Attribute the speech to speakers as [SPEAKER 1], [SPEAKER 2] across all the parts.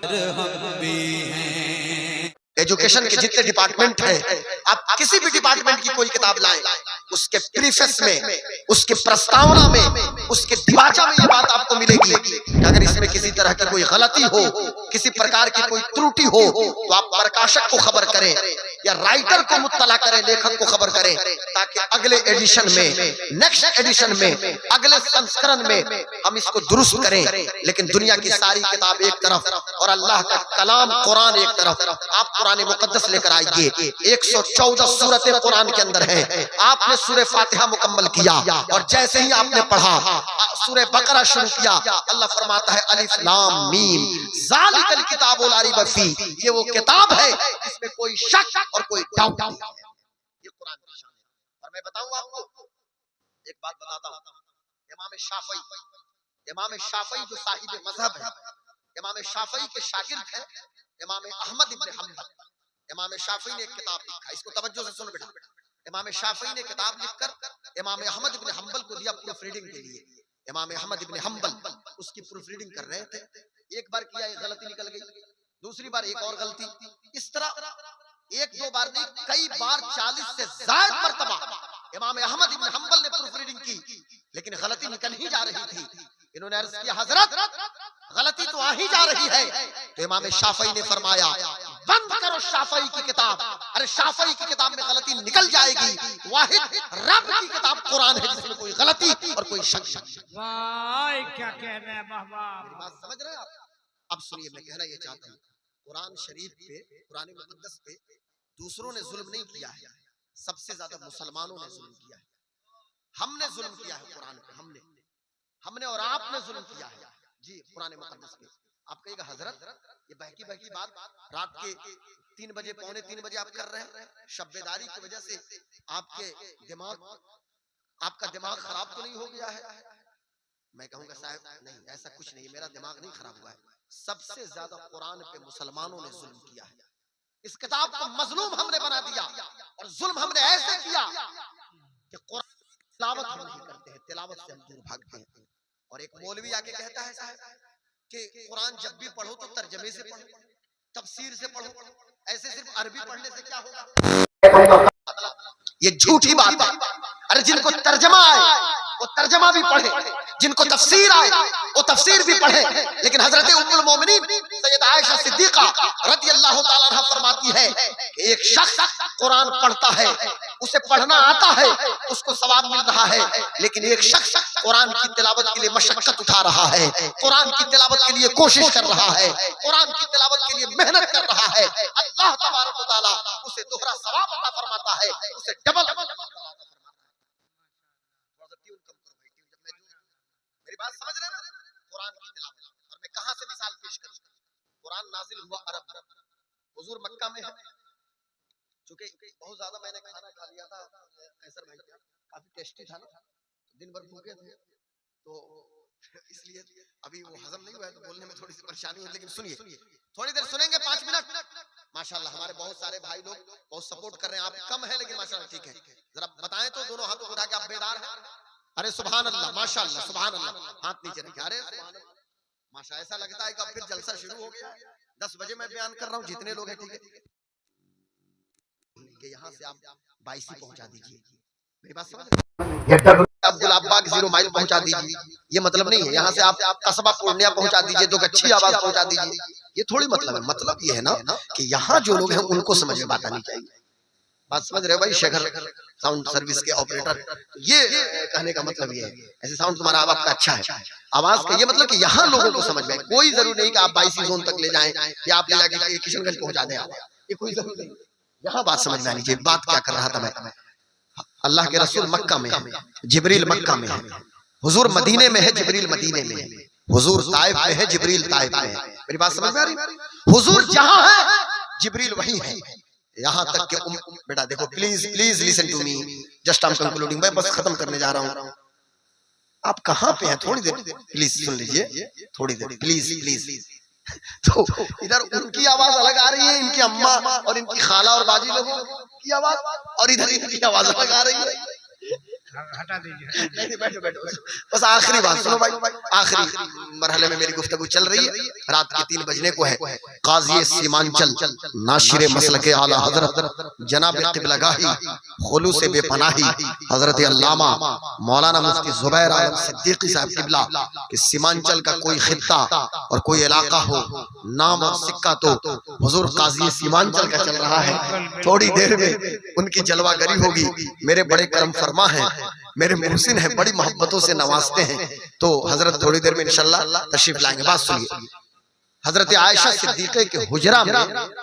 [SPEAKER 1] हम भी हैं।
[SPEAKER 2] एजुकेशन के जितने डिपार्टमेंट हैं, आप किसी भी डिपार्टमेंट की कोई किताब लाएं, उसके प्रीफेस में, उसके प्रस्तावना में, उसके दिवाचा में ये बात आपको मिलेगी कि अगर इसमें किसी तरह की कोई गलती हो, किसी प्रकार की कोई त्रुटि हो, तो आप प्रकाशक को खबर करें या राइटर को मुत्तला करें, लेखक को खबर करें, ताकि अगले एडिशन में, नेक्स्ट एडिशन में, अगले संस्करण में हम इसको दुरुस्त करें। लेकिन दुनिया की सारी किताब एक तरफ और अल्लाह का कलाम कुरान एक तरफ। आप कुरान मुकद्दस लेकर आइए, 114 सूरतें कुरान के अंदर हैं। आपने सूरह फातिहा मुकम्मल किया और जैसे ही आपने पढ़ा सूरह बकरा शुरू किया, अल्लाह फरमाता है अलिफ लाम मीम ज़ालिकल किताबु ला रैब फीह, ये वो किताब है जिसमें कोई शक और कोई डाउट नहीं है। ये कुरान की शान है। और मैं बताऊं आपको एक बात बताता हूं, इमाम शाफई जो साहिब मजहब है, इमाम शाफई के शागिर्द हैं इमाम अहमद इब्न हंबल। इमाम शाफई ने एक किताब लिखा, इसको तवज्जो से सुन बेटा। इमाम शाफई ने किताब लिखकर इमाम अहमद इब्न हंबल को दिया प्रूफ रीडिंग के लिए। इमाम अहमद इब्न हंबल उसकी प्रूफ रीडिंग कर रहे थे। एक बार किया, एक गलती निकल गई, दूसरी बार एक और गलती, इस तरह एक दो बार नहीं, कई बार 40 से ज्यादा मर्तबा इमाम अहमद इब्न हंबल ने प्रूफ रीडिंग की, लेकिन गलती निकल ही जा रही थी। इन्होंने अर्ज किया हजरत गलती तो आ ही जा रही है। तो इमाम शाफई ने फरमाया बंद करो शाफई की किताब, अरे शाफई की किताब में गलती निकल जाएगी, वाहिद रब की किताब कुरान है जिसमें कोई गलती और कोई शक नहीं।
[SPEAKER 3] वाह क्या कहना है, वाह वाह,
[SPEAKER 2] बात समझ रहे हैं आप? अब सुनिए, मैं कहना ये चाहता हूँ, कुरान शरीफ पे, कुरान मुकद्दस पे दूसरों ने जुल्म नहीं किया है, सबसे ज्यादा मुसलमानों ने जुल्म किया है। हमने जुल्म किया है कुरान पे, हमने और आपने जुल्म किया है जी कुरान मुकद्दस पे। आप कहिएगा हजरत ये बहकी बहकी बात रात के 3 बजे पौने 3 बजे आप कर रहे हैं, शब्बेदारी की वजह से आपका दिमाग खराब तो नहीं हो गया है? मैं कहूंगा साहब नहीं, ऐसा कुछ नहीं, मेरा दिमाग नहीं खराब हुआ है। सबसे ज्यादा कुरान पे मुसलमानों ने जुल्म किया है। इस किताब को मजलूम हमने बना दिया और जुल्म हमने ऐसे किया कि कुरान तिलावत हम नहीं करते हैं, तिलावत से हम दूर भागते हैं। और एक मौलवी आके कहता है साहब कि कुरान जब भी पढ़ो तो तर्जमे से पढ़ो, तफसीर से पढ़ो, ऐसे सिर्फ अरबी पढ़ने से क्या होगा? ये झूठी बात है। अरे जिनको तर्जमा आए वो तर्जमा भी पढ़े, जिनको तफसीर आए वो तफसीर भी पढ़े। लेकिन हजरत उम्मुल मोमिनीन सैयदा आयशा सिद्दीका रज़ियल्लाहु ताला अन्हा फरमाती है कि एक शख्स कुरान पढ़ता है, उसे पढ़ना आता है, उसको सवाब मिल रहा है, लेकिन एक शख्स कुरान की तिलावत के लिए मशक्कत उठा रहा है, कुरान की तिलावत के लिए कोशिश कर रहा है, कुरान की तिलावत के लिए मेहनत कर रहा है, अल्लाह तबारक व तआला उसे दोहरा सवाब अता फरमाता है, उसे डबल मेरी बात समझ रहे हैं ना? कुरान की तिलावत। और मैं कहां से मिसाल पेश करूं? कुरान नाजिल हुआ अरब में, हुजूर मक्का में है। चूंकि बहुत ज्यादा मैंने खाना खा लिया था कैसर भाई का, काफी टेस्टी था ना, दिन भर भूखे थे तो इसलिए अभी वो हजम नहीं हुआ है, तो बोलने में थोड़ी सी परेशानी हुई। लेकिन सुनिए, थोड़ी देर सुनेंगे, 5 मिनट। माशाल्लाह हमारे बहुत सारे भाई लोग बहुत सपोर्ट कर रहे हैं। आप कम है लेकिन माशाल्लाह ठीक है। जरा बताएं तो दोनों हाथों को उठा के आप बेदार हैं? अरे सुभान अल्लाह, माशाअल्लाह, सुभान अल्लाह, हाथ नीचे रखिए। अरे सुभान अल्लाह, माशा, ऐसा लगता है कि अब फिर जलसा शुरू हो गया। 10 बजे मैं बयान कर रहा हूँ, जितने लोग हैं ठीक है कि यहाँ से आप 22 पहुंचा दीजिए। मेरी बात समझ रहे हैं? आप गुलाबबाग 0 माइल पहुंचा दीजिए, ये मतलब नहीं है। यहाँ से आप कस्बा पूर्णिया पहुंचा दीजिए, 2 गच्छी आवाज पहुंचा दीजिए, ये थोड़ी मतलब है। मतलब ये है ना कि यहाँ जो लोग हैं उनको समझ में बात आनी चाहिए। बात समझ रहे हो भाई? शेखर साउंड सर्विस के ऑपरेटर, ये कहने का मतलब ये है, ऐसे साउंड तुम्हारा आपका अच्छा है, आवाज का ये मतलब कि यहाँ लोगों को समझ में। कोई जरूरी नहीं कि आप 22 जोन तक ले जाएं या आप ले जाके किशनगंज पहुंचा दें, ये कोई जरूरी नहीं। यहाँ बात समझ में आनी चाहिए। बात क्या कर रहा था मैं? अल्लाह के रसूल मक्का में है, जिब्रील मक्का में है, हुजूर मदीने में है, जिब्रील मदीने में है, हुजूर ताइफ में है, जिब्रील ताइफ में है। मेरी बात समझ में आ रही? हुजूर जहां है जिब्रील वहीं है। यहाँ तक कि बेटा देखो, please please listen to me, just I am concluding, मैं बस खत्म करने जा रहा हूँ। आप कहाँ पे हैं? थोड़ी देर प्लीज सुन लीजिए, थोड़ी देर प्लीज प्लीज। तो इधर उनकी आवाज अलग आ रही है, इनकी अम्मा और इनकी खाला और बाजी लोगों की आवाज, और इधर इनकी आवाज अलग आ रही है।
[SPEAKER 3] हटा दीजिए
[SPEAKER 2] नहीं बैठो बैठो बैठो। बस आखिरी बात सुनो भाई, आखिरी मरहले में मेरी गुफ्तगू चल रही है, रात के 3 बजने को है। काजी सीमांचल नाशिर मसलके आला हजरत जनाब क़िबलागाही खुलूस बेपनाही हजरत अल्लामा मौलाना मुफ्ती ज़ुबैर आलम सिद्दीकी साहब क़िबला कि सीमांचल का कोई खित्ता और कोई इलाका हो, नाम और सिक्का तो हुजूर काजी सीमांचल का चल रहा है। थोड़ी देर में उनकी जलवागरी होगी। मेरे बड़े करम फरमा हैं, मेरे मोहसिन हैं, बड़ी मोहब्बतों से नवाजते हैं। तो हजरत थोड़ी देर में इंशाल्लाह तशरीफ लाएंगे। बात सुनिए, हजरत आयशा सिद्दीक़ा के हुजरा में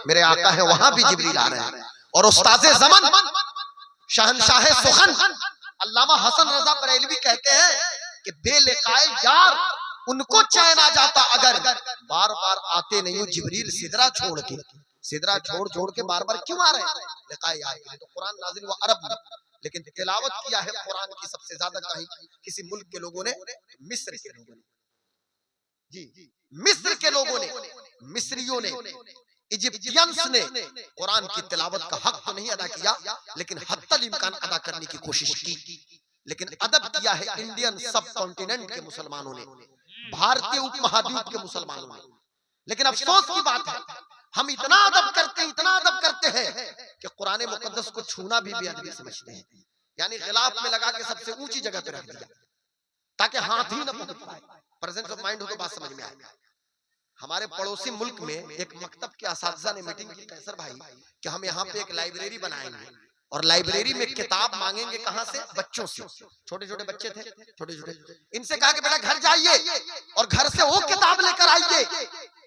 [SPEAKER 2] मेरे आका है, वहां भी जिब्रील आ रहे हैं। और उस्ताज़े ज़मन शहंशाह सुखन अल्लामा हसन रज़ा बरेलवी कहते हैं कि बेलिकाए यार उनको चैन आ जाता अगर बार बार आते नहीं हो जिब्रील सिदरा छोड़ के। सिदरा छोड़ के बार बार क्यों आ रहे हैं? लिकाए यार के लिए। तो कुरान नाज़िल हुआ अरब में, लेकिन तिलावत किया है कुरान की सबसे ज्यादा कहीं किसी मुल्क के लोगों ने, मिस्र के लोगों ने। जी, मिस्र के लोगों ने, मिस्रियों ने, इजिप्टियंस ने कुरान की तिलावत का हक तो नहीं अदा किया, लेकिन हत्तल इम्कान अदा करने की कोशिश की। लेकिन अदब किया है इंडियन सब कॉन्टिनेंट के मुसलमानों ने, भारतीय उपमहाद्वीप के मुसलमानों ने। लेकिन अफसोस की बात है, हम इतना अदब करते हैं कि कुरान मुकद्दस को छूना भी बेअदबी समझते हैं। यानी गिलाफ में लगा के सबसे ऊंची जगह पे रख दिया ताकि हाथ ही न पहुंच पाए। प्रेजेंस ऑफ माइंड हो तो बात समझ में आए। हमारे पड़ोसी मुल्क में एक मकतब के असातिज़ा ने मीटिंग की, कैसर भाई कि हम यहाँ पे एक लाइब्रेरी बनाएंगे और लाइब्रेरी में किताब मांगेंगे कहाँ से? बच्चों से। छोटे छोटे बच्चे थे, छोटे छोटे। इनसे कहा कि बेटा घर जाइए और घर से वो किताब लेकर आइए।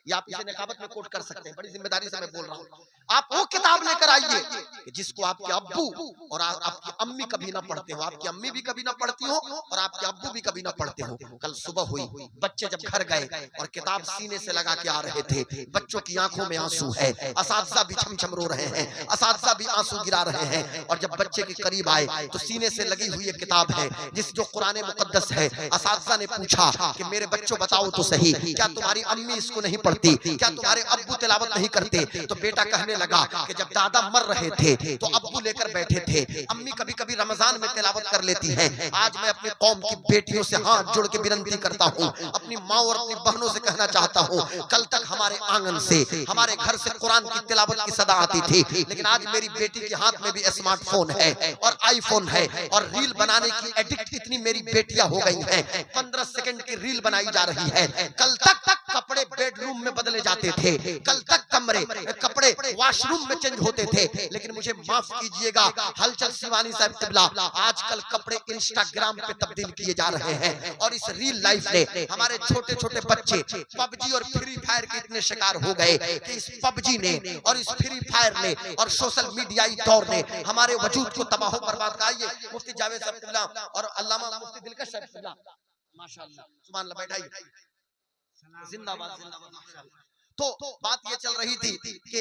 [SPEAKER 2] या आप इसे नकाबत में कोट कर सकते हैं, बड़ी जिम्मेदारी से मैं बोल रहा हूँ। आप वो किताब लेकर आइए जिसको आपके अब्बू और आपकी अम्मी कभी ना पढ़ते हो, आपकी अम्मी भी कभी ना पढ़ती हो और आपके अब्बू भी कभी ना पढ़ते हो। कल सुबह हुई, बच्चे जब घर गए और किताब सीने से लगा के आ रहे थे, बच्चों की आंखों में आंसू है, असातिज़ा भी छम-छम रो रहे हैं, असातिज़ा भी आंसू गिरा रहे हैं। और जब बच्चे के करीब आए तो सीने से लगी हुई एक किताब है जिस जो कुरान मुकद्दस है। असातिज़ा ने पूछा कि मेरे बच्चों बताओ तो सही, क्या तुम्हारी अम्मी इसको नहीं पढ़ती? क्या तुम्हारे अब्बू तिलावत नहीं करते? तो बेटा कहने लगा कि जब दादा मर रहे थे तो अब्बू लेकर बैठे थे, अम्मी कभी कभी रमजान में तिलावत कर लेती हैं। आज मैं अपनी कौम की बेटियों से हाथ जोड़ के विनती करता हूँ, अपनी माँ और अपनी बहनों से कहना चाहता हूँ, कल तक हमारे आंगन से, हमारे घर से कुरान की तिलावत की सदा आती थी, लेकिन आज मेरी बेटी के हाथ में भी स्मार्टफोन है और आईफोन है और रील बनाने की एडिक्ट इतनी मेरी बेटियां हो गई हैं। 15 सेकंड की रील बनाई जा रही है। कल तक कपड़े बेडरूम में बदले जाते थे, कल तक कपड़े वॉशरूम में चेंज होते थे। लेकिन मुझे माफ कीजिएगा हलचल शिवानी साहब क़िबला, आजकल कपड़े इंस्टाग्राम पे तब्दील किए जा रहे हैं। और इस रील लाइफ ने हमारे छोटे छोटे बच्चे पबजी और फ्री फायर के इतने शिकार हो गए कि इस पबजी ने और इस फ्री फायर ने और सोशल मीडियाई दौर ने हमारे वजूद को तबाह बर्बाद किया। ये मुफ्ती जावेद साहब क़िबला और अल्लामा मुफ्ती दिलकश साहब क़िबला, माशाअल्लाह सुभान अल्लाह, बैठाइए, जिंदाबाद जिंदाबाद माशाअल्लाह। तो बात ये चल रही थी कि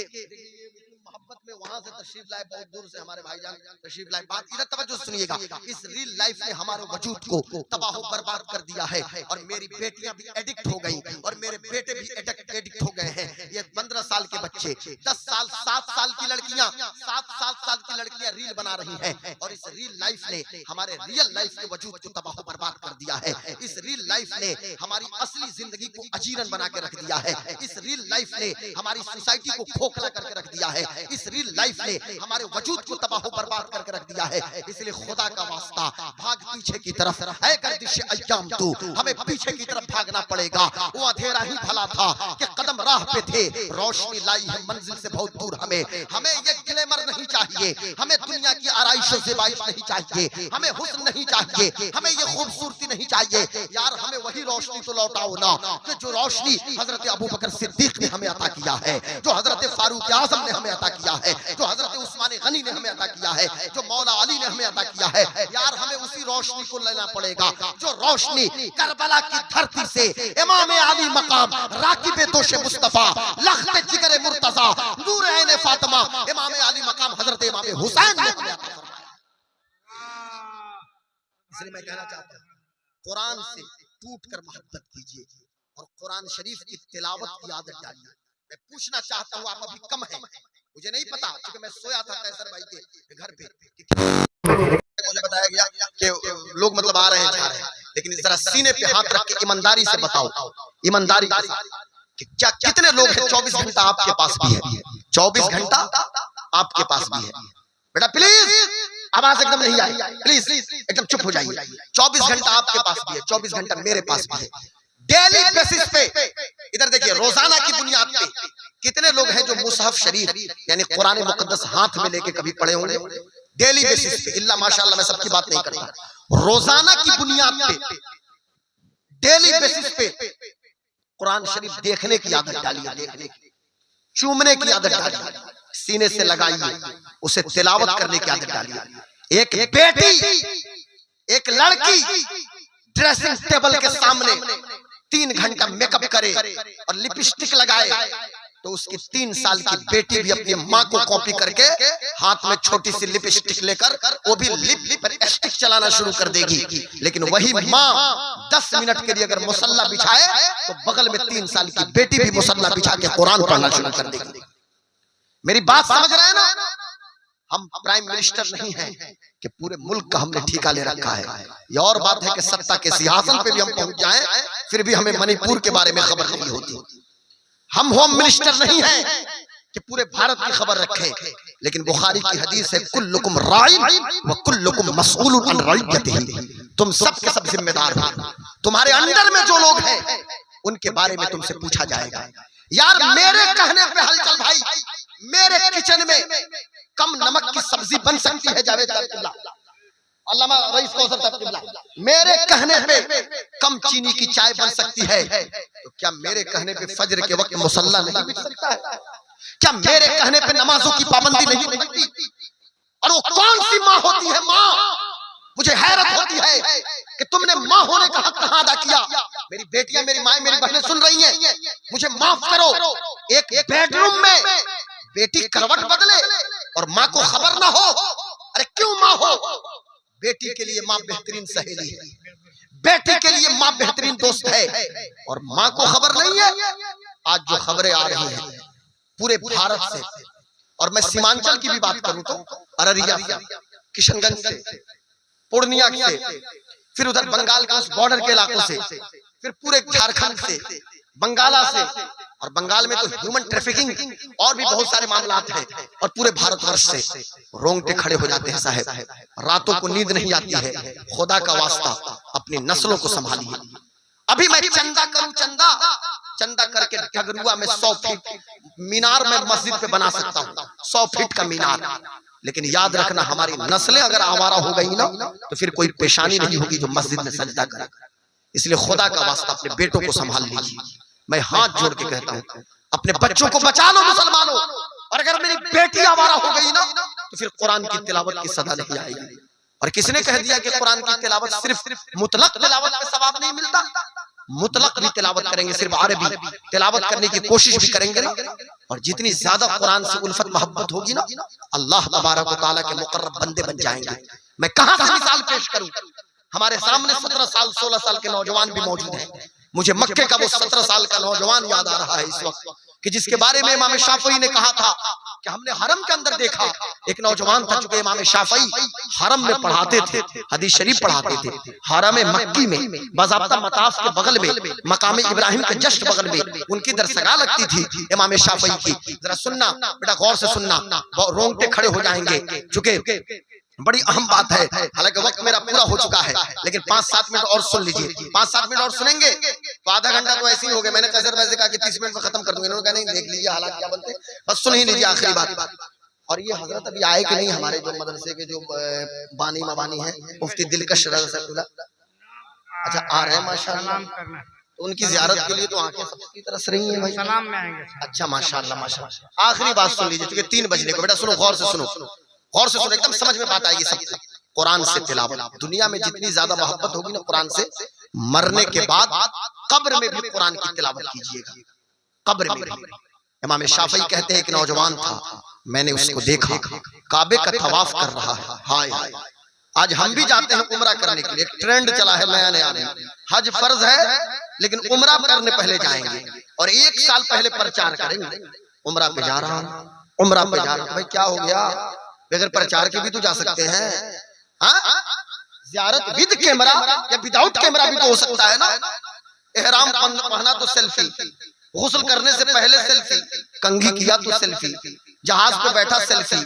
[SPEAKER 2] मोहब्बत में वहां से तशरीफ लाए, बहुत दूर से हमारे भाईजान तशरीफ लाए। बात इधर तवज्जो सुनिएगा, इस रील लाइफ ने हमारे वजूद को तबाह बर्बाद कर दिया है और मेरी बेटियां भी एडिक्ट हो गई और मेरे बेटे भी एडिक्ट हो गए हैं। ये 15 साल के बच्चे, 10 साल 7 साल की लड़कियां, 7 साल की लड़कियां रील बना रही हैं और इस रील लाइफ ने हमारे रियल लाइफ के वजूद को तबाह बर्बाद कर दिया है। इस रील लाइफ ने हमारी असली जिंदगी को अजीरन बना के रख दिया है। इस रील लाइफ ने हमारी सोसाइटी को खोखला करके रख दिया है। इस रील लाइफ ने हमारे वजूद को तबाह बर्बाद करके रख दिया है। इसलिए खुदा का वास्ता भाग पीछे की तरफ, ऐ गर्दिश अय्याम तू, हमें पीछे की तरफ भागना पड़ेगा। वो अंधेरा ही भला था कि कदम राह पे थे, रोशनी लाई है मंजिल से बहुत दूर। हमें ये ग्लैमर नहीं चाहिए, हमें दुनिया की आराइशों से बाइश नहीं चाहिए, हमें हुस्न नहीं चाहिए, हमें ये खूबसूरती नहीं चाहिए। यार हमें वही रोशनी तो लौटाओ ना कि जो रोशनी हजरत अबू बकर सिद्दीक ने हमें अता किया है, जो हजरत फारूक आज़म ने हमें अता किया है, जो हजरत उस्मान गनी ने हमें अता किया है, जो मौला अली ने हमें अता किया है। यार हमें उसी रोशनी को लेना पड़ेगा जो रोशनी करबला की धरती से इमाम अली मकाम, राकिब दोष मुस्तफा, लख्त जिगर मुर्तजा, नूर ऐन फातिमा, इमाम अली मकाम हजरत इमाम हुसैन ने हमें अता फरमाया। इसलिए मैं कहना चाहता हूँ, कुरान से टूटकर मोहब्बत कीजिए और कुरान शरीफ की तिलावत की आदत डालिए। मैं पूछना चाहता हूँ, आप अभी कम है, मुझे नहीं पता क्योंकि मैं सोया था कैसर भाई के घर पे, मुझे बताया गया कि लोग मतलब आ रहे हैं जा रहे हैं, लेकिन जरा सीने पे हाथ रख के ईमानदारी से बताओ, ईमानदारी के साथ कि क्या कितने लोग हैं 24 घंटा आपके पास भी है, 24 घंटा आपके पास भी है। बेटा प्लीज आवाज एकदम नहीं आई, प्लीज एकदम चुप हो जाइए। 24 घंटा आपके पास भी है, 24 घंटा मेरे पास भी है। डेली बेसिस पे इधर देखिए, रोजाना की बुनियाद पे कितने लोग हैं जो मुसहफ शरीफ यानी कुरान मुकद्दस हाथ में लेके कभी पढ़े होंगे? डेली बेसिस पे, इल्ला माशाअल्लाह, मैं सबकी बात नहीं करता, रोजाना की बुनियाद पे डेली बेसिस पे कुरान शरीफ देखने की आदत डालिए, देखने की, चूमने की आदत डालिए, सीने से लगाइए, उसे तिलावत करने की आदत डालिए। एक बेटी, एक लड़की ड्रेसिंग टेबल के सामने 3 घंटा मेकअप करे और लिपस्टिक लगाए तो उसकी 3 साल की बेटी भी अपनी माँ को कॉपी करके हाथ में छोटी सी लिपस्टिक लेकर वो भी लिप पर स्टिक चलाना शुरू कर देगी। लेकिन वही माँ 10 मिनट के लिए अगर मुसल्ला बिछाए तो बगल में 3 साल की बेटी भी मुसल्ला बिछा के कुरान पढ़ना शुरू कर देगी। मेरी बात समझ रहे हैं ना? हम प्राइम मिनिस्टर नहीं हैं कि पूरे मुल्क का हमने ठेका ले रखा है। ये और बात है कि सत्ता के सिंहासन पे भी हम पहुंच जाएं, फिर भी हमें मणिपुर के बारे में खबर नहीं होती। हम होम मिनिस्टर नहीं हैं कि पूरे भारत की खबर रखें, लेकिन बुखारी की हदीस है, कुल्लुकुम राइन व कुल्लुकुम मसऊलुन अन रइयतिही, तुम सब के सब जिम्मेदार हो, तुम्हारे अंडर में जो लोग हैं उनके बारे में तुमसे पूछा जाएगा। यार मेरे कहने पे हलचल भाई, मेरे किचन में कम नमक की सब्जी बन सकती है जावेद अब्दुल्ला, अल्लामा रईस कौसर अब्दुल्ला, मेरे कहने पे कम चीनी की चाय बन सकती है, तो क्या मेरे कहने पे फजर के वक्त मुसल्ला नहीं बिछ सकता है? क्या मेरे कहने पे नमाजों की पाबंदी नहीं हो सकती? और वो कौन सी माँ होती है माँ? मुझे हैरत होती है कि तुमने माँ होने का हक कहाँ अदा किया? मेरी बेटियां, मेरी माँ, मेरी बहनें सुन रही हैं, मुझे माफ करो, एक बेडरूम में बेटी करवट बदले और माँ को खबर ना हो। अरे क्यों माँ हो? बेटी के लिए माँ बेहतरीन सहेली है, बेटी के लिए माँ बेहतरीन दोस्त है, और माँ को खबर नहीं है। आज जो खबरें आ रही हैं पूरे भारत से, और मैं सीमांचल की भी बात करूं तो अररिया से, किशनगंज से, पूर्णिया से, फिर उधर बंगाल के उस बॉर्डर के इलाकों से, फिर पूरे झारखंड से, बंगाला से, और बंगाल में तो ह्यूमन ट्रैफिकिंग और भी बहुत सारे मामलात हैं, और पूरे भारतवर्ष से रोंगटे खड़े हो जाते हैं साहब, रातों को नींद नहीं आती है। खुदा का वास्ता अपनी नस्लों को संभालिए। अभी मैं चंदा करूं, चंदा करके डगरुआ में 100 फीट मीनार में मस्जिद पे बना सकता हूँ, 100 फीट का मीनार, लेकिन याद रखना हमारी नस्लें अगर आवारा हो गई ना तो फिर कोई पेशानी नहीं होगी जो मस्जिद में सजदा करे। इसलिए खुदा का वास्ता अपने बेटों को संभाल लीजिए। मैं हाथ जोड़ के कहता हूँ, अपने बच्चों को बचा लो मुसलमानों, और अगर मेरी बेटी आवारा हो गई ना तो फिर कुरान की तिलावत की सदा नहीं आएगी। और किसने कह दिया कि कुरान की तिलावत सिर्फ मुतलक तिलावत पे सवाब नहीं मिलता? मुतलक भी तिलावत करेंगे, सिर्फ अरबी तिलावत करने की कोशिश भी करेंगे ना, और जितनी ज्यादा कुरान से उल्फत मोहब्बत होगी ना, अल्लाह तबारक व तआला के मुकर्रब बंदे बन जाएंगे। मैं कहां से मिसाल पेश करूं? हमारे सामने 17 साल 16 साल के नौजवान भी मौजूद हैं। मुझे मक्के का वो 17 साल का नौजवान याद आ रहा है इस वक्त, कि जिसके बारे में इमाम शाफई ने कहा था कि हमने हरम के अंदर देखा एक नौजवान था, चूंकि इमाम शाफई हरम में पढ़ाते थे, हदीस शरीफ पढ़ाते थे, हरम मक्की में बाज़ाब्ता मताफ के बगल में मकाम इब्राहिम के जस्ट बगल में उनकी दरसगाह लगती थी इमाम शाफई की। जरा सुनना बेटा, गौर से सुनना, रोंगटे खड़े हो जाएंगे, चूंकि बड़ी अहम बात है। हालांकि वक्त मेरा पूरा हो चुका है, लेकिन 5-7 मिनट और सुन लीजिए। 5-7 मिनट और सुनेंगे तो आधा घंटा तो ऐसे ही हो गया। मैंने कैसे वैसे कहा कि 30 मिनट में खत्म कर दूंगा, इन्होंने कहा नहीं, देख लीजिए हालात क्या बनते, बस सुन ही लीजिए आखिरी बात। और ये हजरत अभी आए कि नहीं, हमारे जो मदरसे के जो बानी मबानी है, मुफ्ती दिलकश रज़ा, अच्छा आ रहे हैं माशाअल्लाह, तो उनकी जियारत के लिए तो आंखें सबकी तरस रही हैं भाई, सलाम में आएंगे। अच्छा माशाअल्लाह माशाअल्लाह। आखिरी बात सुन लीजिए, क्योंकि 3 बजने को, बेटा सुनो, गौर से सुनो, गौर से सुनो, एकदम समझ में बात आएगी सबको। कुरान से तिलावत, दुनिया में जितनी ज्यादा मोहब्बत होगी ना कुरान से, मरने के बाद कब्र में भी कुरान की तिलावत कीजिएगा, कब्र में भी। इमाम शाफई कहते हैं एक नौजवान था, मैंने उसको देखा काबे का तवाफ कर रहा है। हाय हाय, आज हम भी जाते हैं उम्रा करने के लिए, एक ट्रेंड चला है नया नया। हज फर्ज है लेकिन उम्रा करने पहले जाएंगे, और 1 साल पहले प्रचार करेंगे, उम्रा पे जा रहा हूं, उम्रा पे जा रहा हूं। भाई क्या हो गया, बगैर प्रचार के भी तो जा सकते हैं। हाँ ज़ियारत विद कैमरा या विदाउट कैमरा भी तो हो सकता है ना। एहराम पहना तो सेल्फी, गुस्ल करने से पहले सेल्फी, कंघी किया तो सेल्फी, जहाज पे बैठा सेल्फी,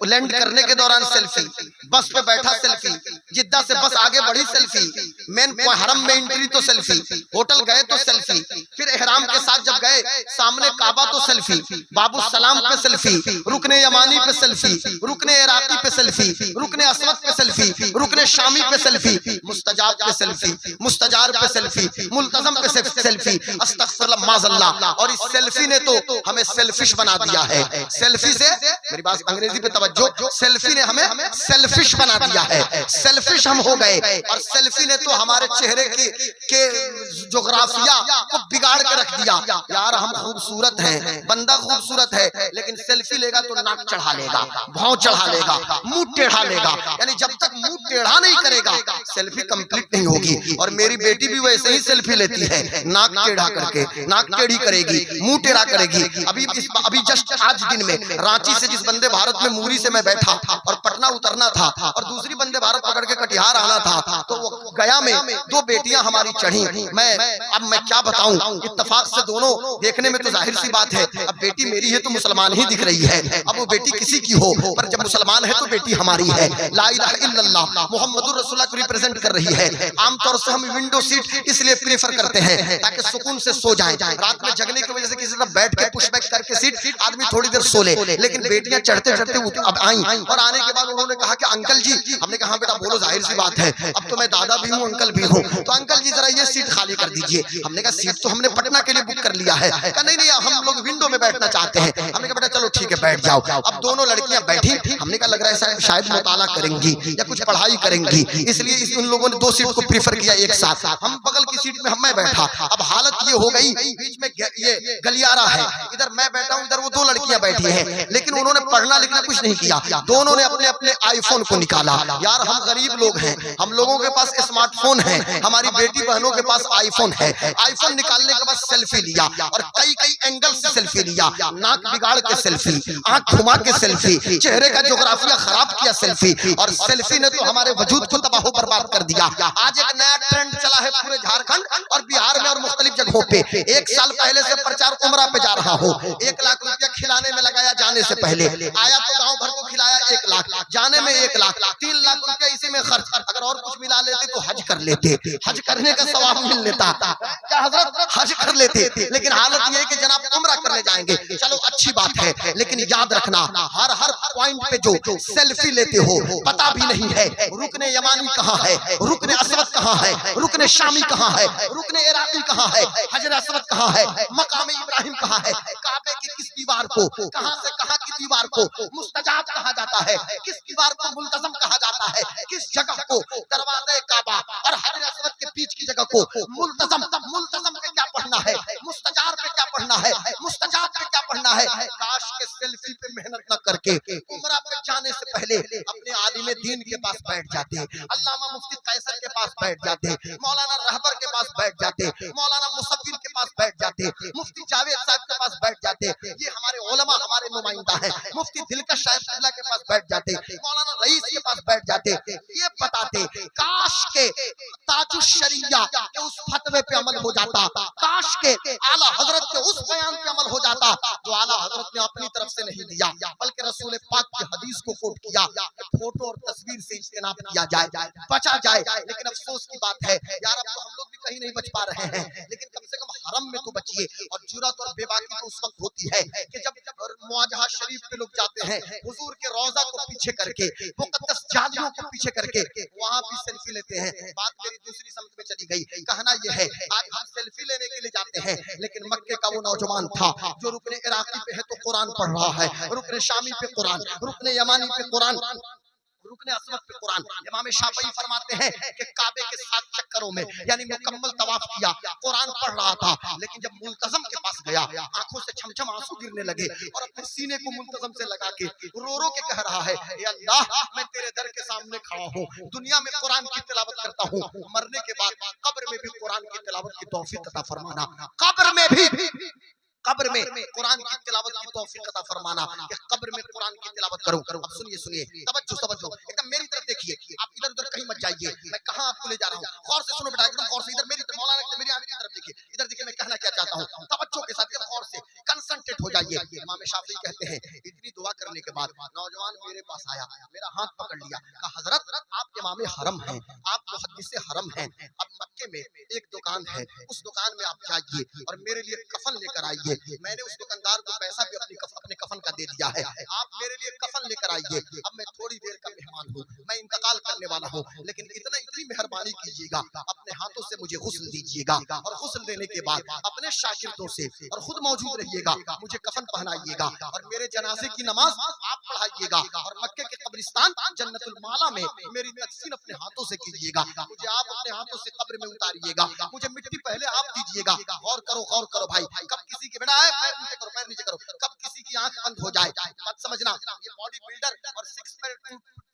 [SPEAKER 2] लैंड करने के दौरान सेल्फी, बस पे बैठा सेल्फी, जिद्दा से बस आगे बढ़ी सेल्फी, मेन हरम में एंट्री तो सेल्फी, होटल गए तो सेल्फी, फिर एहराम के साथ जब गए सामने काबा तो सेल्फी, बाबू सलाम पे सेल्फी, रुकने यमानी पे सेल्फी, रुकने इराकी पे सेल्फी, रुकने असवद पे सेल्फी, रुकने शामी पे सेल्फी, मुस्तजाब पे सेल्फी, मुस्तजार पे सेल्फी, मुल्तजम पे सेल्फी, अस्तगफिरुल्लाह माज़अल्लाह। और इस सेल्फी ने तो हमें सेल्फिश बना दिया है। सेल्फी से, मेरी बात अंग्रेजी पे तवज्जो, सेल्फी ने हमें सेल्फिश बना दिया है। सेल्फिश हम हो गए और सेल्फी ने तो हमारे चेहरे के जोग्राफिया को बिगाड़ के रख दिया। यार हम खूबसूरत हैं, बंदा खूबसूरत है, लेकिन सेल्फी लेगा तो नाक चढ़ा लेगा, भौं चढ़ा लेगा, मुंह टेढ़ा लेगा। यानी जब तक मुंह टेढ़ा नहीं करेगा सेल्फी कंप्लीट नहीं होगी। और मेरी बेटी भी वैसे ही सेल्फी लेती है, नाक टेढ़ा करके, नाक टेढ़ी करेगी, मुंह टेढ़ा करेगी। अभी जस्ट आज दिन में रांची से जिस वंदे भारत में मूरी से मैं बैठा और पटना उतरना था और दूसरी वंदे भारत पकड़ के कटिहार आना था, तो वो गया में दो बेटियां हमारी चढ़ी। मैं क्या बताऊं, इत्तेफाक से दोनों देखने में तो जाहिर सी बात है, अब बेटी मेरी है तो मुसलमान ही दिख रही है। अब वो बेटी किसी की हो, पर जब मुसलमान है तो बेटी हमारी है। ला इलाहा इल्लल्लाह मुहम्मदुर रसूलुल्लाह को रिप्रेजेंट कर रही है। आमतौर से हम विंडो सीट इसलिए प्रेफर करते हैं ताकि सुकून से सो जाएं। रात में जगने की वजह से किसी तरह बैठ के पुश बैक करके सीट आदमी थोड़ी देर सो ले, लेकिन बेटियां चढ़ते चढ़ते अब आई और आने के बाद उन्होंने कहा कि अंकल जी, हमने कहा बेटा बोलो, जाहिर सी बात है अब तो मैं दादा भी हूँ अंकल भी हूँ, तो अंकल जी जरा ये सीट खाली कर दीजिए। हमने कहा सीट तो हमने पटना के लिए बुक कर लिया है। कहा नहीं नहीं हम लोग विंडो में बैठना चाहते हैं। हमने कहा बेटा चलो ठीक है बैठ जाओ। अब दोनों लड़कियां बैठी, हमने कहा लग रहा है शायद मुताला करेंगी या कुछ पढ़ाई करेंगी, इसलिए उन लोगों ने दो सीट को प्रीफर किया एक साथ। हम बगल की सीट में मैं बैठा। अब हालत ये हो गई, बीच में ये गलियारा है, इधर मैं बैठा हूँ, इधर वो दो लड़कियां बैठी हैं, लेकिन उन्होंने पढ़ना लिखना कुछ नहीं किया। दोनों ने अपने अपने आईफोन को निकाला। यार हम गरीब लोग हैं, हम लोगों के पास स्मार्टफोन है, हमारी बेटी बहनों के पास आईफोन है। आईफोन निकालने के बाद सेल्फी लिया और कई कई एंगल से सेल्फी लिया, नाक बिगाड़ के सेल्फी, आंख घुमा के सेल्फी, चेहरे का जोग्राफिया खराब किया सेल्फी। और सेल्फी ने तो हमारे वजूद को तबाह बर्बाद कर दिया। आज एक नया ट्रेंड चला है पूरे झारखंड और बिहार में और मुख्तलिफ जगहों पे। एक साल पहले से प्रचार उमरा पे जा रहा हो, 1 लाख रुपया खिलाने में लगाया जाने से पहले, आया तो गांव भर को खिलाया 1 लाख, जाने में 1 लाख, 3 लाख रुपया इसी में खर्च। अगर और कुछ मिला लेते तो हज कर लेते, हज करने का सवाब मिल लेता। क्या हजरत हज कर लेते, लेकिन हालत यह है कि जनाब उमरा करने जाएंगे, चलो अच्छी बात है, लेकिन याद रखना हर पॉइंट पे जो सेल्फी लेते हो पता भी नहीं है रुकने यमानी कहाँ है, रुकने असवद कहाँ है, रुकने शामी कहाँ है, रुकने इराकी कहाँ है, हजर असवद कहाँ है, मकाम इब्राहिम कहाँ है, काबे की किस दीवार को, कहाँ से कहाँ की दीवार को मुस्तजाब कहा जाता है, किस दीवार को मुल्तजम कहा जाता है, किस जगह को दरवाजे काबा और हजर असवद के बीच की जगह को मुल्तजम पे क्या पढ़ना है, मुस्तजार पे क्या पढ़ना है, मुस्तजाब पे क्या पढ़ना है। काश के सेल्फी पे मेहनत न करके उमरा पे जाने से पहले अपने आलिम दीन के पास बैठ जाते, अल्लामा मुफ्ती कैसर के पास बैठ जाते, मौलाना रहबर के पास बैठ जाते, मौलाना मुसव्विर के पास बैठ जाते, मुफ्ती जावेद साहब के पास बैठ जाते। ये हमारे उलमा हमारे नुमाइंदा हैं। मुफ्ती दिलकश साहब किबला के पास बैठ जाते, मौलाना रईस के पास बैठ जाते, ये बताते काश के ताजुश शरिया के उस फतवे पे अमल हो जाता, काश के आला हजरत के उस बयान पे अमल हो जाता जो आला हजरत ने अपनी तरफ से नहीं दिया, बल्कि रसूल पाक की हदीस को कोट किया। फोटो और तस्वीर से इज्तिनाब किया जाए, बचा जाए। लेकिन अफसोस की बात है यार, अब तो हम लोग भी कहीं नहीं बच पा रहे हैं, लेकिन कम से कम हरम में तो बचिए। और जुरत और बेबाकी तो उस वक्त होती है कि जब मुआजहा शरीफ पे लोग जाते हैं, हुजूर के रोजा को पीछे करके, मुकद्दस जालियों को पीछे करके वहां भी सेल्फी लेते हैं। बात मेरी दूसरी समझ में चली गई। कहना यह है आज हम सेल्फी लेने के लिए जाते हैं, लेकिन मक्के का वो नौजवान था जो रुकने इराकी पे है तो कुरान पढ़ रहा है, रुकने शामी पे कुरान, रुकने यमानी पे कुरान, रुकने असवद पे कुरान। इमाम शाफई फरमाते हैं कि काबे के 7 चक्करों में यानी मुकम्मल तवाफ किया, कुरान पढ़ रहा था, लेकिन जब मुल्तजम के पास गया आंखों से छमछम आंसू गिरने लगे और अपने सीने को मुल्तजम से लगा के रो रो के कह रहा है, ए अल्लाह मैं तेरे दर के सामने खड़ा हूँ, दुनिया में कुरान की तिलावत करता हूँ, मरने के बाद कब्र में भी कुरान की तिलावत की तौफीक अता फरमाना, कब्र में कुरान की तिलावत की तौफीक अता फरमाना कि कब्र में कुरान की तिलावत करूं। अब सुनिए तवज्जो एकदम मेरी तरफ देखिए, आप इधर उधर कहीं मत जाइए। मैं कहाँ आपको ले जा रहा हूँ। गौर से सुनो बेटा, एकदम गौर से। इधर मेरी मौलाना मेरी आंख की तरफ देखिए, इधर देखिए मैं कहना क्या चाहता हूँ, तवज्जो के साथ गौर से कंसंट्रेट हो जाइए। इमाम शाफी कहते हैं इतनी दुआ करने के बाद नौजवान मेरे पास आया, मेरा हाथ पकड़ लिया, कहा हजरत आप इमाम हरम हैं, आप मुहद्दिस हरम हैं, अब मक्के में एक दुकान है, उस दुकान में आप जाइए और मेरे लिए कफन लेकर आइए। मैंने उस दुकानदार को पैसा भी अपने कफन का दे दिया है, आप मेरे लिए कफन लेकर आइए। अब मैं थोड़ी देर का मेहमान हूँ, मैं इंतकाल करने वाला हूँ, लेकिन इतनी मेहरबानी कीजिएगा, अपने हाथों से मुझे गुस्ल दीजिएगा और गुस्ल देने के बाद अपने शागिर्दों से और खुद मौजूद रहिएगा, मुझे कफन पहनाइएगा और मेरे जनाजे की नमाज आप पढ़ाइएगा और मक्के के कब्रिस्तान जन्नतुल माला में मेरी तदफीन अपने हाथों से कीजिएगा, मुझे आप अपने हाथों से कब्र में उतारिएगा, मुझे मिट्टी पहले आप दीजिएगा। गौर करो भाई, कब किसी के बेटा पैर नीचे करो, कब किसी की आंख बंद हो जाए मत समझना ये बॉडी बिल्डर और 6 पैक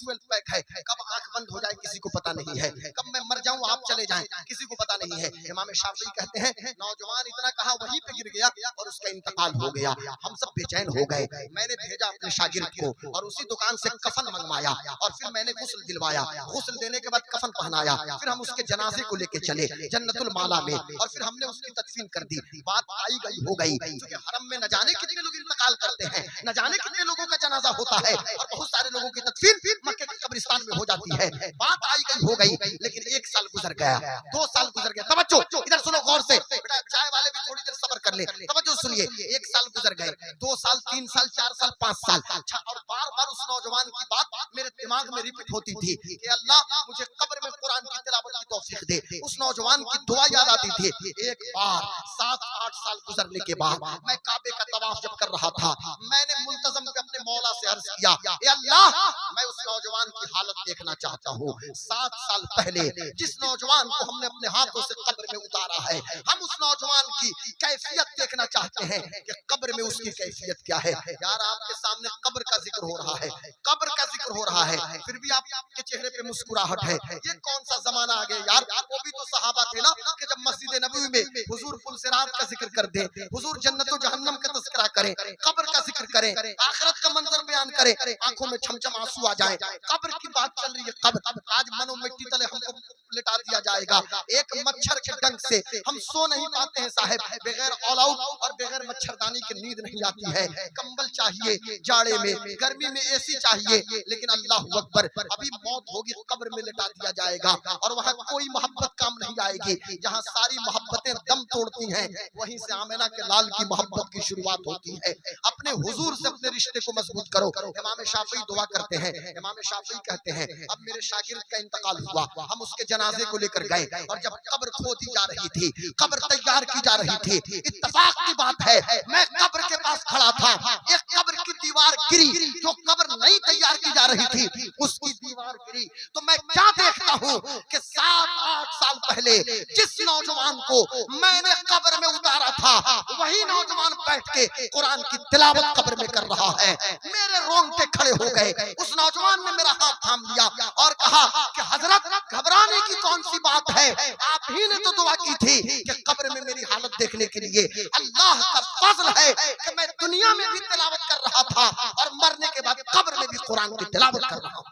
[SPEAKER 2] 12 पैक है, कब आंख बंद हो जाए किसी को पता नहीं है, कब मैं मर जाऊं आप चले जाएं किसी को पता नहीं है। इमाम शाफी कहते हैं नौजवान इतना कहा वहीं पे गिर गया और उसका इंतकाल हो गया। हम सब बेचैन हो गए, मैंने भेजा अपने शागिर्द को और उसी दुकान से कफन मंगवाया और फिर मैंने गुस्ल दिलवाया, गुस्ल देने के बाद कफन पहनाया, फिर हम उसके जनाजे को लेके चले जन्नतुल माला में और फिर हमने उसकी तदफीन कर दी। बात आई गई हो गई, क्योंकि हरम में न जाने कितने लोग इंतकाल करते हैं, न जाने कितने लोगों का जनाजा होता है और बहुत सारे लोगों की तदफीन मक्के के कब्रिस्तान में हो जाती है। बात आई गई हो गई, लेकिन 1 साल गुजर गया, 2 साल गुजर गया। तवज्जो, इधर सुनो गौर से बेटा, चाय वाले भी थोड़ी देर सब्र कर ले, तवज्जो सुनिए। 1 साल गुजर गए, 2 साल 3 साल 4 साल 5 साल, अच्छा, और बार बार उस नौजवान की बात मेरे दिमाग में रिपीट होती थी कि अल्लाह मुझे कब्र में कुरान की तिलावत की तौफीक दे। उस नौजवान की दुआ याद आती थी। एक बार 7-8 साल गुजरने के बाद मैं काबे का तवाफ जब कर रहा था, मैंने मुल्तजम पे अपने मौला से अर्ज किया, ए अल्लाह मैं उस नौजवान की हालत देखना चाहता हूँ। 7 साल पहले जिस नौजवान को हमने अपने हाथों से कब्र में उतारा है, हम उस नौजवान की कैफियत देखना चाहते हैं कि कब्र में उसकी कैफियत क्या है। यार आपके सामने कब्र का जिक्र हो रहा है, कब्र का जिक्र हो रहा है, फिर भी आपके चेहरे पे मुस्कुराहट है। ये कौन सा जमाना आ गया यार। वो भी तो सहाबा थे ना कि जब मस्जिद नबवी में हुजूर फुलसिरात का जिक्र कर दे, हुजूर जन्नत और जहन्नम का तज़किरा करें, कब्र का जिक्र करें, आखिरत का मंजर बयान करें, आंखों में छमछम आंसू आ जाए। कब्र की बात चल रही है, कब्र आज मनो मिट्टी तले हमको लिटा दिया जाएगा। एक मच्छर के डंक से हम सो नहीं पाते हैं साहब, बगैर ऑल आउट और बगैर मच्छरदानी के नींद नहीं आती है। कंबल चाहिए जाड़े में, गर्मी में एसी चाहिए, लेकिन अल्लाह अकबर अभी मौत होगी, कब्र में लिटा दिया जाएगा और वहां कोई मोहब्बत काम नहीं आएगी। जहां सारी मोहब्बतें दम तोड़ती हैं, वहीं से आमिना के लाल की मोहब्बत की शुरुआत होती है। अपने हुजूर से अपने रिश्ते को मजबूत करो। इमाम शाफी दुआ करते हैं, इमाम शाफी कहते हैं अब मेरे शागिर्द का इंतकाल हुआ, हम उसके जनाजे को लेकर गए और जब कब्र खोदी जा रही थी, कब्र तैयार की जा रही थी, इत्तेफाक की बात है मैं कब्र के पास खड़ा था, एक कब्र की दीवार गिरी, जो कब्र नहीं तैयार की जा रही थी उसकी दीवार गिरी। तो मैं क्या देखता हूँ कि 7-8 साल पहले जिस नौजवान को मैंने कब्र में उतारा था, वही नौजवान बैठ के कुरान की तिलावत कब्र में कर रहा है। मेरे रोंगटे खड़े हो गए। उस नौजवान ने मेरा हाथ थाम लिया और कहा कि हजरत घबराने की कौन सी बात है, आप ही ने तो दुआ की थी कि कब्र में मेरी हालत देखने के लिए। अल्लाह का फजल है कि मैं दुनिया में भी तिलावत कर रहा था और मरने के बाद कब्र में भी कुरान की तिलावत कर रहा हूँ।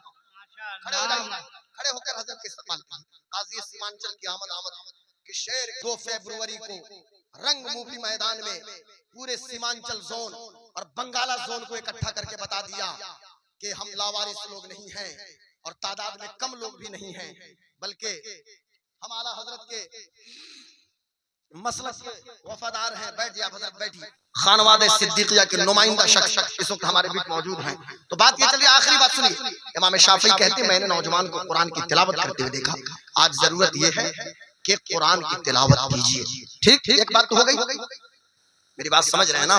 [SPEAKER 2] खड़े होकर हजरत के इस्तकबाल कीजिए। काजी सीमांचल की आमद कि शेर 2 फरवरी को रंगमूफी मैदान में पूरे सीमांचल जोन और बंगाला जोन को इकट्ठा करके बता दिया कि हम लावारिस लोग नहीं हैं और तादाद में कम लोग भी नहीं हैं, बल्कि हम आला हजरत के मसलक के वफादार हैं। बैठ जाइए हजरत, बैठिए। खानवादे सिद्दीकिया के नुमाइंदा शख्स इस वक्त हमारे बीच मौजूद हैं। तो बात ये चलिए, आखिरी बात सुनिए। इमाम शाफी कहते हैं मैंने नौजवान को कुरान की तिलावत करते हुए देखा। आज जरूरत यह है कि कुरान की तिलावत कीजिए। ठीक, एक बात तो हो गई, मेरी बात समझ रहे हैं ना?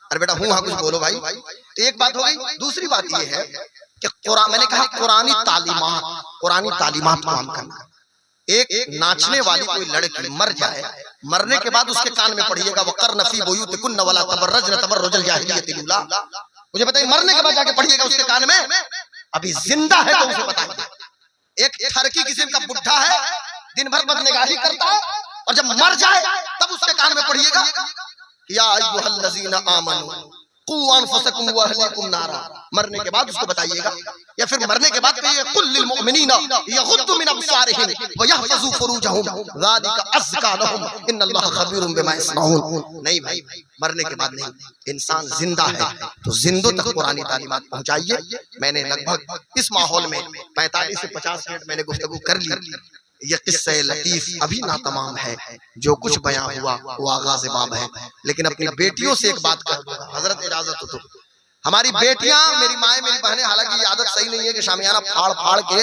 [SPEAKER 2] अरे बेटा हूँ, हाँ कुछ बोलो भाई। तो एक बात हो गई। दूसरी बात ये है कि कुरान, मैंने कहा कुरानी तालीमात को हम करना। एक नाचने वाली कोई लड़की मर जाए, मरने के बाद उसके कान में पढ़िएगा वक़र्न फ़ी बुयूतिकुन्न वला तबर्रजन तबर्रुजल जाहिलिय्यतिल ऊला। मुझे बताइए, मरने के बाद जाके पढ़िएगा उसके कान में। अभी जिंदा है तो उसे बताइए। एक ठरकी किस्म का बुढ़ा है, दिन भर बदनिगाही करता है, और जब मर जाए तब उसके कान में पढ़िएगा या अय्युहल्लज़ीना आमनू क़ू अनफुसकुम व अहलीकुम नारा। मरने के बाद उसको बताइएगा, या फिर मरने के बाद कहिए कुल लिल मुमिनीना यगुद्दू मिन अब्सारिहिम व यहफज़ू फुरूजहुम ज़ालिका अज़का लहुम इन्नल्लाहा खबीरुम बिमा यसनऊन। नहीं भाई, मरने के बाद नहीं, इंसान जिंदा है तो जिंदों तक पुरानी तालीमात पहुंचाइए। मैंने लगभग इस माहौल में 45 से 50 मिनट मैंने गुफ्तगू कर ली। ये किस्सा लतीफ अभी ना तमाम है, जो कुछ बयां हुआ वो आगाज़ बाब है। लेकिन अपनी बेटियों से एक बात कर दूंगा, हजरत इजाजत हो तो। हमारी बेटियां, मेरी माएँ, मेरी बहनें, हालांकि ये आदत सही नहीं है कि शामियाना फाड़ फाड़ के,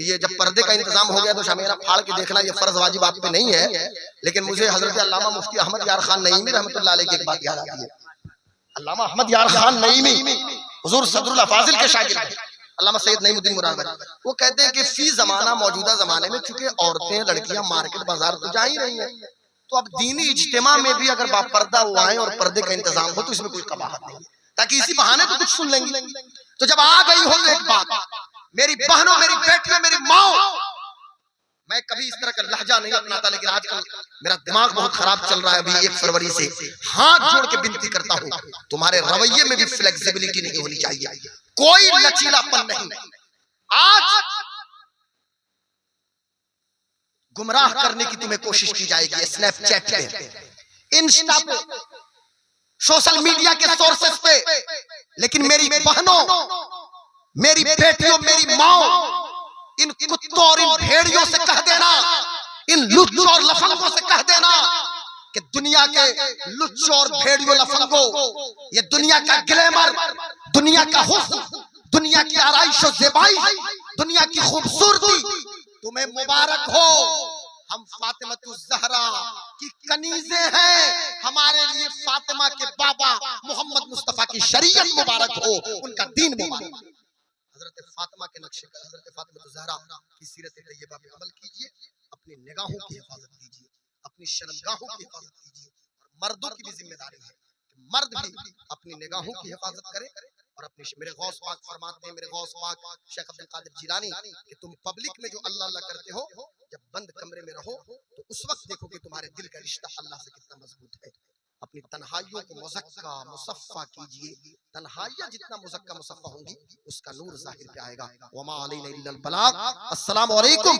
[SPEAKER 2] ये जब पर्दे का इंतजाम हो गया तो शामियाना फाड़ के देखना ये फर्ज वाजिब आप पे नहीं है। लेकिन मुझे हजरत अल्लामा मुफ्ती अहमद यार खान नईमी रहमतुल्लाह अलैह की एक बात याद आती है। अल्लामा अहमद यार खान नईमी हुजूर सदरुल अफाजिल के शागिर्द अल्लामा सैयद नईमुद्दीन मुराद, वो कहते हैं कि फी जमाना, मौजूदा जमाने में चूंकि औरतें लड़कियां मार्केट बाजार तो जा ही रही हैं, तो अब दीनी इज्तिमा में भी अगर बापर्दा वो आए और पर्दे का इंतजाम हो तो इसमें कोई कबाहत नहीं, ताकि इसी बहाने तो कुछ सुन लेंगे। तो जब आ गई हो तो एक बात, मेरी बहनों, मेरी बेटियों, मेरी माँ, मैं कभी इस तरह का लहजा नहीं अपनाता, लेकिन आजकल मेरा दिमाग बहुत खराब चल रहा है। अभी 1 फरवरी से हाथ जोड़ के विनती करता हूँ, तुम्हारे रवैये में भी फ्लेक्सिबिलिटी नहीं होनी चाहिए, कोई लचीलापन नहीं। आज गुमराह करने की तुम्हें कोशिश की जाएगी स्नैपचैट पे, इंस्टा पे, सोशल मीडिया के सोर्सेस पे, लेकिन मेरी बहनों, मेरी बेटियों, मेरी माँ, इन कुत्तों और इन भेड़ियों से कह देना, इन लुच्चों और लफंगों से कह देना कि दुनिया के लुच्चों और भेड़ियों लफंगों, ये दुनिया का ग्लैमर, दुनिया का हुस्न, दुनिया की आराइश और ज़ेबाइश, दुनिया की खूबसूरती तुम्हें मुबारक हो। हम फातिमतुज़ ज़हरा की कनीज़े हैं, हमारे लिए फातिमा के बाबा मोहम्मद मुस्तफा की शरीयत मुबारक हो, उनका दीन मुबारक। हजरत फातिमा के नक्शे पर, हजरत फातिमा ज़हरा की सीरत तैयबा पे अमल कीजिए, अपनी निगाहों की हिफाजत कीजिए, अपनी शर्मगाहों की हिफाजत कीजिए। और मर्दों की भी जिम्मेदारी है कि मर्द भी अपनी निगाहों की हिफाजत करें। और अपने, मेरे गौस पाक फरमाते हैं, मेरे गौस पाक शेख अब्दुल कादिर जिलानी, कि तुम पब्लिक में जो अल्लाह अल्लाह करते हो, जब बंद कमरे में रहो तो उस वक्त देखो कि तुम्हारे दिल का रिश्ता अल्लाह से कितना मजबूत है। अपनी तन्हाइयों को मुज़क्का मुसफ़्फ़ा कीजिए, तन्हाइयाँ जितना मुज़क्का मुसफ़्फ़ा होंगी उसका नूर ज़ाहिर पे आएगा। वमा अलैना इल्लल बलाग। अस्सलामु अलैकुम।